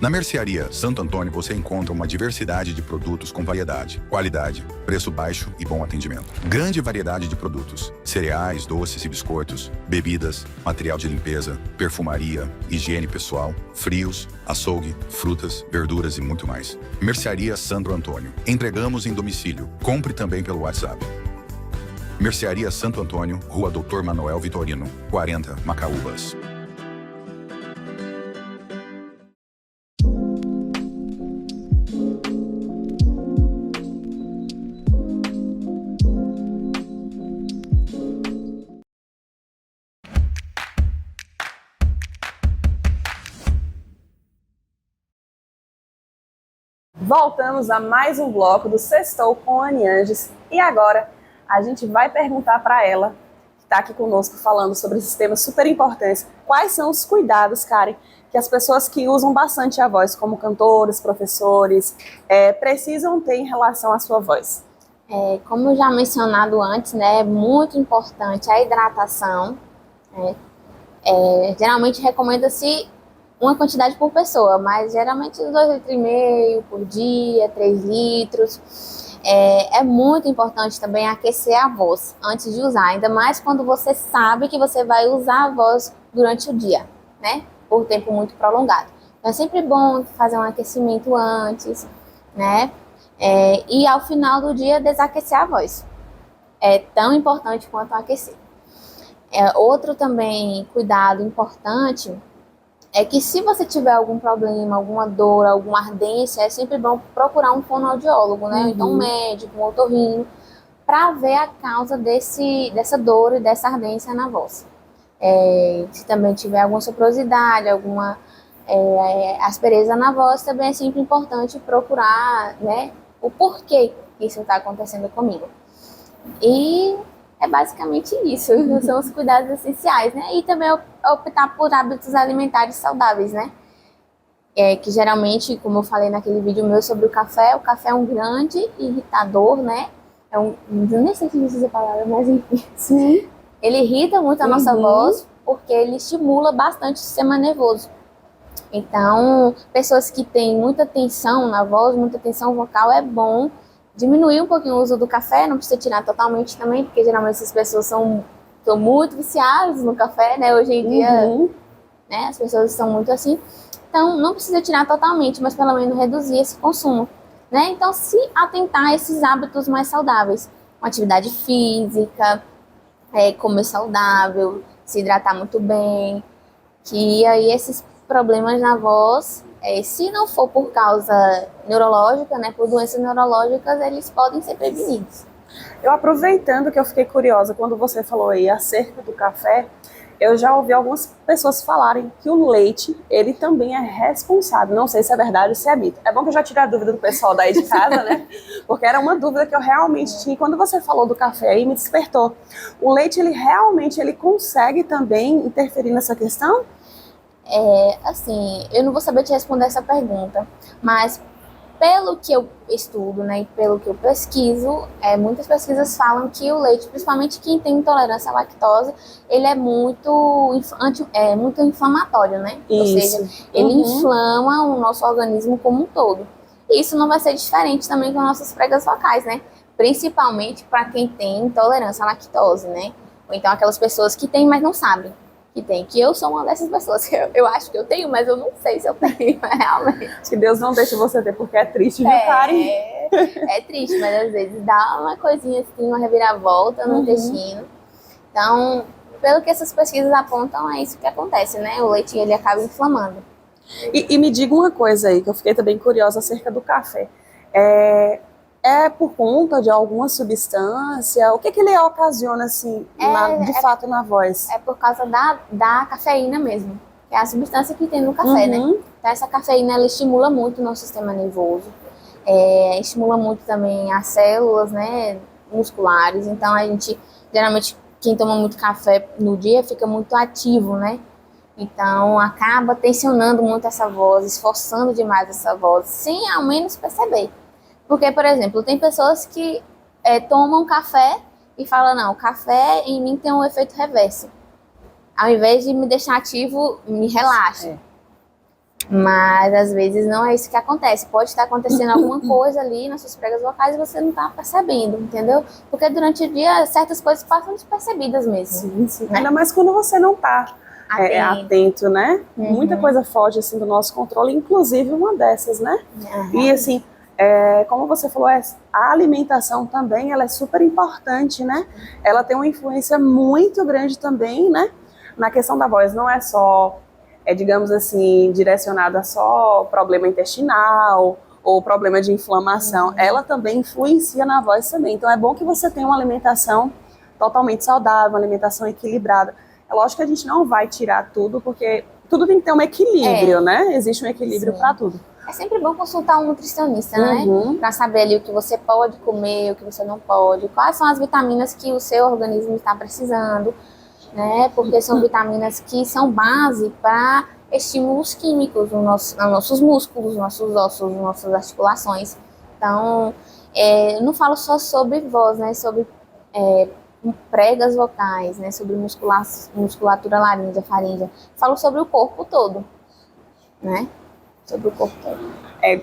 Na Mercearia Santo Antônio você encontra uma diversidade de produtos com variedade, qualidade, preço baixo e bom atendimento. Grande variedade de produtos: cereais, doces e biscoitos, bebidas, material de limpeza, perfumaria, higiene pessoal, frios, açougue, frutas, verduras e muito mais. Mercearia Santo Antônio. Entregamos em domicílio. Compre também pelo WhatsApp. Mercearia Santo Antônio, Rua Dr. Manuel Vitorino, 40, Macaúbas. Voltamos a mais um bloco do Sextou com Anne Anges e agora a gente vai perguntar para ela, que está aqui conosco falando sobre esses temas super importantes, quais são os cuidados, Karen, que as pessoas que usam bastante a voz, como cantores, professores, precisam ter em relação à sua voz. Como já mencionado antes, né, é muito importante a hidratação. Geralmente recomenda-se uma quantidade por pessoa, mas geralmente 2,5 litros por dia, 3 litros. É muito importante também aquecer a voz antes de usar, ainda mais quando você sabe que você vai usar a voz durante o dia, né? Por tempo muito prolongado. Então é sempre bom fazer um aquecimento antes, né? E ao final do dia desaquecer a voz. é tão importante quanto aquecer. Outro também cuidado importante é que se você tiver algum problema, alguma dor, alguma ardência, é sempre bom procurar um fonoaudiólogo, né? Então um médico, um otorrino, para ver a causa dessa dor e dessa ardência na voz. Se também tiver alguma soprosidade, alguma aspereza na voz, também é sempre importante procurar, né, o porquê isso está acontecendo comigo. E é basicamente isso, são os cuidados essenciais, né? E também optar por hábitos alimentares saudáveis, né? Que geralmente, como eu falei naquele vídeo meu sobre o café é um grande irritador, né? Eu nem sei se existe essa palavra, mas enfim. Sim. Ele irrita muito a nossa voz, porque ele estimula bastante o sistema nervoso. Então, pessoas que têm muita tensão na voz, muita tensão vocal, é bom diminuir um pouquinho o uso do café, não precisa tirar totalmente também, porque geralmente essas pessoas são muito viciadas no café, né? Hoje em dia, né, as pessoas estão muito assim. Então, não precisa tirar totalmente, mas pelo menos reduzir esse consumo, né? Então, se atentar a esses hábitos mais saudáveis, uma atividade física, comer saudável, se hidratar muito bem, que aí esses problemas na voz, se não for por causa neurológica, né, por doenças neurológicas, eles podem ser prevenidos. Eu aproveitando que eu fiquei curiosa quando você falou aí acerca do café, eu já ouvi algumas pessoas falarem que o leite, ele também é responsável. Não sei se é verdade ou se é mito. É bom que eu já tirei a dúvida do pessoal daí de casa, né? Porque era uma dúvida que eu realmente tinha. E quando você falou do café aí, me despertou. O leite, ele realmente consegue também interferir nessa questão? Assim, eu não vou saber te responder essa pergunta, mas pelo que eu estudo, né, e pelo que eu pesquiso, muitas pesquisas falam que o leite, principalmente quem tem intolerância à lactose, ele é muito inflamatório, né? Ou seja, ele inflama o nosso organismo como um todo. E isso não vai ser diferente também com nossas pregas vocais, né? Principalmente para quem tem intolerância à lactose, né? Ou então aquelas pessoas que têm, mas não sabem que tem, que eu sou uma dessas pessoas, que eu acho que eu tenho, mas eu não sei se eu tenho, realmente. Que Deus não deixe você ter, porque é triste, viu, Karen? É triste, mas às vezes dá uma coisinha assim, uma reviravolta no intestino. Então, pelo que essas pesquisas apontam, é isso que acontece, né? O leite, ele acaba inflamando. E me diga uma coisa aí, que eu fiquei também curiosa acerca do café. É por conta de alguma substância? O que ele ocasiona, assim, de fato, na voz? É por causa da cafeína mesmo, que é a substância que tem no café, né? Então, essa cafeína, ela estimula muito o nosso sistema nervoso, estimula muito também as células, né, musculares. Então, a gente, geralmente, quem toma muito café no dia fica muito ativo, né? Então, acaba tensionando muito essa voz, esforçando demais essa voz, sem ao menos perceber. Porque, por exemplo, tem pessoas que tomam café e falam, não, o café em mim tem um efeito reverso. Ao invés de me deixar ativo, me relaxa. Mas, às vezes, não é isso que acontece. Pode estar acontecendo alguma coisa ali nas suas pregas vocais e você não está percebendo, entendeu? Porque durante o dia, certas coisas passam despercebidas mesmo. Sim. Né? Ainda mais quando você não está atento, né? Muita coisa foge, assim, do nosso controle, inclusive uma dessas, né? E, assim... como você falou, a alimentação também, ela é super importante, né? Ela tem uma influência muito grande também, né? Na questão da voz, não é só, digamos assim, direcionada a só problema intestinal ou problema de inflamação. Ela também influencia na voz também. Então é bom que você tenha uma alimentação totalmente saudável, uma alimentação equilibrada. É lógico que a gente não vai tirar tudo, porque tudo tem que ter um equilíbrio, né? Existe um equilíbrio para tudo. É sempre bom consultar um nutricionista, né? Para saber ali o que você pode comer, o que você não pode, quais são as vitaminas que o seu organismo está precisando, né? Porque são vitaminas que são base para estímulos químicos nos nossos músculos, nos nossos ossos, nas nossas articulações. Então, eu não falo só sobre voz, né? Sobre pregas vocais, né? Sobre musculatura laríngea, faríngea. Falo sobre o corpo todo, né? Sobre o corpo todo.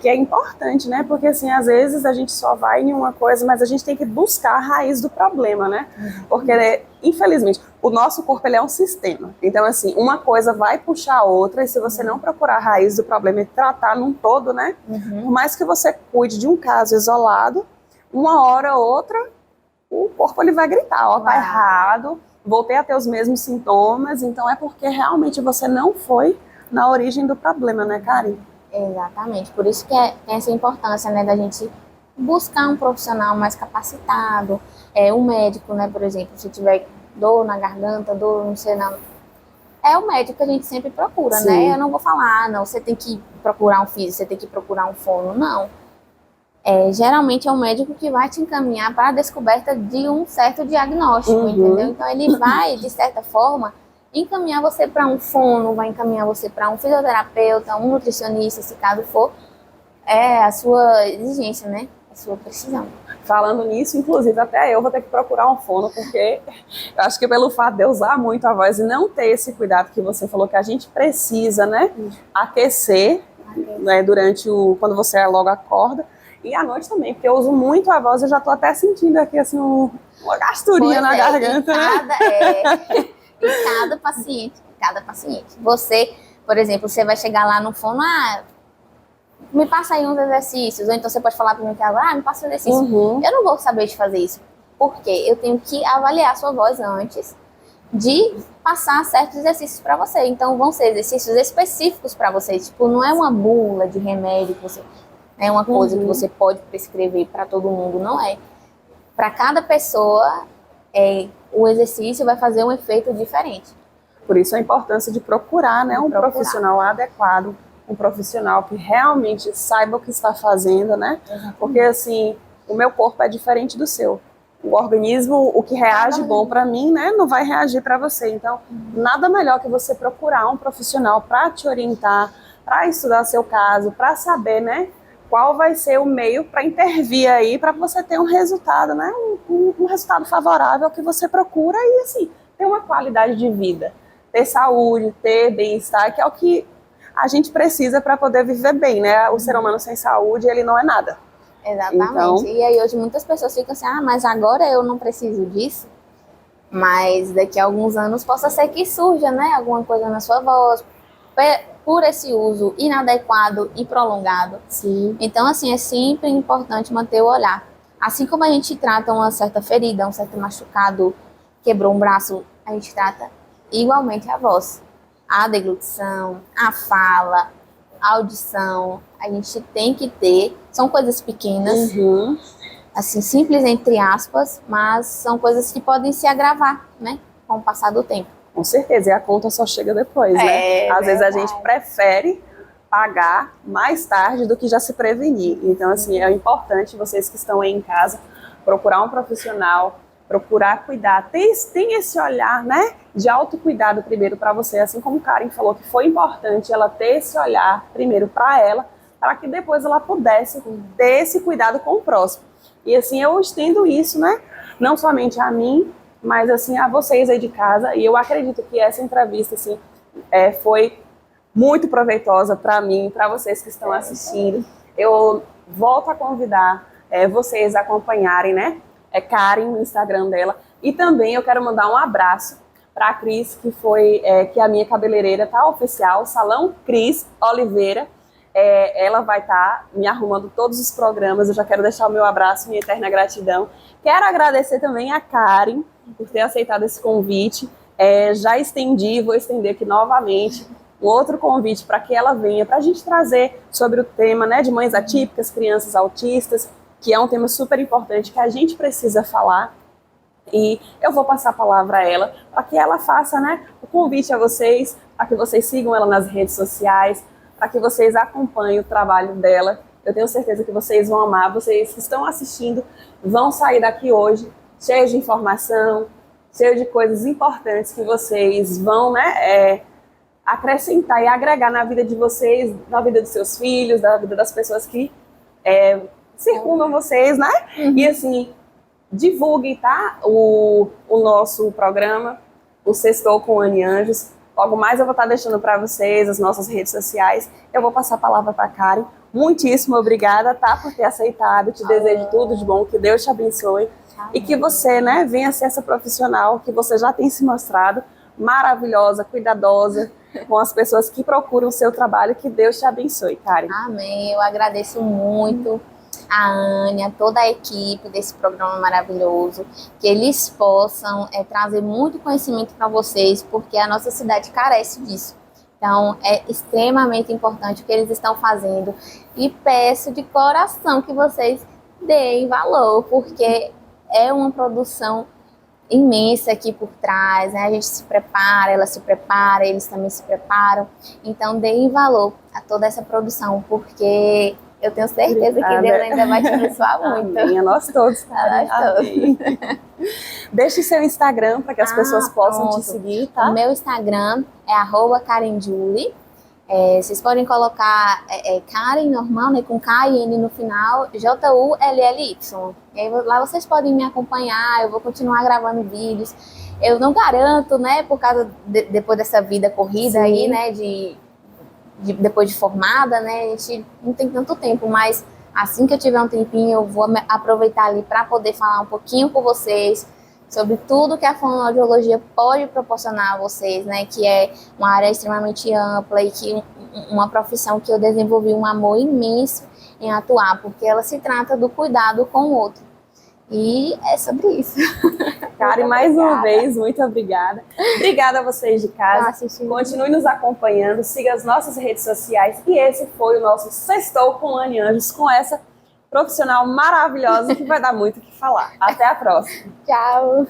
Que é importante, né? Porque, assim, às vezes a gente só vai em uma coisa, mas a gente tem que buscar a raiz do problema, né? Porque, infelizmente, o nosso corpo, ele é um sistema. Então, assim, uma coisa vai puxar a outra, e se você não procurar a raiz do problema e tratar num todo, né? Por mais que você cuide de um caso isolado, uma hora ou outra, o corpo ele vai gritar, ó, tá Vai. errado, voltei a ter os mesmos sintomas, então é porque realmente você não foi na origem do problema, né, Karen? Exatamente, por isso que tem essa importância, né, da gente buscar um profissional mais capacitado, um médico, né, por exemplo, se tiver dor na garganta, dor, não sei, é o médico que a gente sempre procura, Sim. né, eu não vou falar, não, você tem que procurar um físico, você tem que procurar um fono, não. Geralmente é um médico que vai te encaminhar para a descoberta de um certo diagnóstico, entendeu? Então ele vai, de certa forma, encaminhar você para um fono, vai encaminhar você para um fisioterapeuta, um nutricionista, se caso for a sua exigência, né? A sua precisão. Falando nisso, inclusive, até eu vou ter que procurar um fono, porque eu acho que pelo fato de eu usar muito a voz e não ter esse cuidado que você falou que a gente precisa, né? Aquecer, né, quando você logo acorda. E à noite também, porque eu uso muito a voz, eu já tô até sentindo aqui, assim, uma gasturinha na garganta, né? E cada paciente. Você, por exemplo, você vai chegar lá no fono, me passa aí uns exercícios, ou então você pode falar para mim que me passa um exercício. Eu não vou saber de fazer isso, porque eu tenho que avaliar a sua voz antes de passar certos exercícios para você. Então vão ser exercícios específicos para você, tipo, não é uma bula de remédio que você... É uma coisa que você pode prescrever para todo mundo, não é. Para cada pessoa, o exercício vai fazer um efeito diferente. Por isso a importância de procurar, né, um profissional adequado, um profissional que realmente saiba o que está fazendo, né? Porque assim, o meu corpo é diferente do seu. O organismo, o que reage bom para mim, né, não vai reagir para você. Então, nada melhor que você procurar um profissional para te orientar, para estudar seu caso, para saber, né, qual vai ser o meio para intervir aí, para você ter um resultado, né? Um resultado favorável ao que você procura e, assim, ter uma qualidade de vida, ter saúde, ter bem-estar, que é o que a gente precisa para poder viver bem, né? O ser humano sem saúde, ele não é nada. Exatamente. Então... E aí hoje muitas pessoas ficam assim, mas agora eu não preciso disso. Mas daqui a alguns anos possa ser que surja, né? Alguma coisa na sua voz, por esse uso inadequado e prolongado. Sim. Então, assim, é sempre importante manter o olhar. Assim como a gente trata uma certa ferida, um certo machucado, quebrou um braço, a gente trata igualmente a voz. A deglutição, a fala, a audição, a gente tem que ter. São coisas pequenas, assim, simples entre aspas, mas são coisas que podem se agravar, né, com o passar do tempo. Com certeza, e a conta só chega depois, né? Às vezes a gente prefere pagar mais tarde do que já se prevenir. Então, assim, é importante vocês que estão aí em casa procurar um profissional, procurar cuidar. Tem esse olhar, né, de autocuidado primeiro para você, assim como Karen falou que foi importante ela ter esse olhar primeiro para ela, para que depois ela pudesse ter esse cuidado com o próximo. E assim, eu estendo isso, né, não somente a mim, mas assim, a vocês aí de casa, e eu acredito que essa entrevista, assim, foi muito proveitosa para mim, para vocês que estão assistindo. Eu volto a convidar vocês a acompanharem, né, Karen no Instagram dela, e também eu quero mandar um abraço para a Cris, que foi, que é a minha cabeleireira, tá, oficial, Salão Cris Oliveira. Ela vai estar me arrumando todos os programas, eu já quero deixar o meu abraço, minha eterna gratidão. Quero agradecer também a Karen por ter aceitado esse convite. Já estendi, vou estender aqui novamente um outro convite para que ela venha, para a gente trazer sobre o tema, né, de mães atípicas, crianças autistas, que é um tema super importante que a gente precisa falar. E eu vou passar a palavra a ela, para que ela faça, né, o convite a vocês, para que vocês sigam ela nas redes sociais, para que vocês acompanhem o trabalho dela. Eu tenho certeza que vocês vão amar, vocês que estão assistindo vão sair daqui hoje cheios de informação, cheios de coisas importantes que vocês vão, né, acrescentar e agregar na vida de vocês, na vida dos seus filhos, na vida das pessoas que circundam vocês, né? E assim, divulguem, tá? O nosso programa, o Sextou com Anne Anjos. Logo mais eu vou estar deixando para vocês as nossas redes sociais. Eu vou passar a palavra para a Karen. Muitíssimo obrigada, tá, por ter aceitado. Te desejo tudo de bom, que Deus te abençoe. E que você, né, venha ser essa profissional que você já tem se mostrado, maravilhosa, cuidadosa, com as pessoas que procuram o seu trabalho. Que Deus te abençoe, Karen. Amém, eu agradeço muito. a Ania, toda a equipe desse programa maravilhoso, que eles possam trazer muito conhecimento para vocês, porque a nossa cidade carece disso. Então, é extremamente importante o que eles estão fazendo e peço de coração que vocês deem valor, porque é uma produção imensa aqui por trás, né? A gente se prepara, ela se prepara, eles também se preparam. Então, deem valor a toda essa produção, porque eu tenho certeza que Deus ainda vai te abençoar muito. Amém. A nós todos. A nós todos. Deixe seu Instagram para que as pessoas possam te seguir, tá? O meu Instagram é @KarenJulie. Vocês podem colocar Karen normal, né, com K e N no final, JULLY. E aí, lá vocês podem me acompanhar, eu vou continuar gravando vídeos. Eu não garanto, né, por causa depois dessa vida corrida. Sim. Aí, né, depois de formada, né, a gente não tem tanto tempo, mas assim que eu tiver um tempinho, eu vou aproveitar ali para poder falar um pouquinho com vocês sobre tudo que a fonoaudiologia pode proporcionar a vocês, né, que é uma área extremamente ampla e que uma profissão que eu desenvolvi um amor imenso em atuar, porque ela se trata do cuidado com o outro. E é sobre isso. Karen, mais uma vez, muito obrigada. Obrigada a vocês de casa. Continue nos acompanhando, siga as nossas redes sociais. E esse foi o nosso Sextou com Anne Anjos, com essa profissional maravilhosa que vai dar muito o que falar. Até a próxima. Tchau.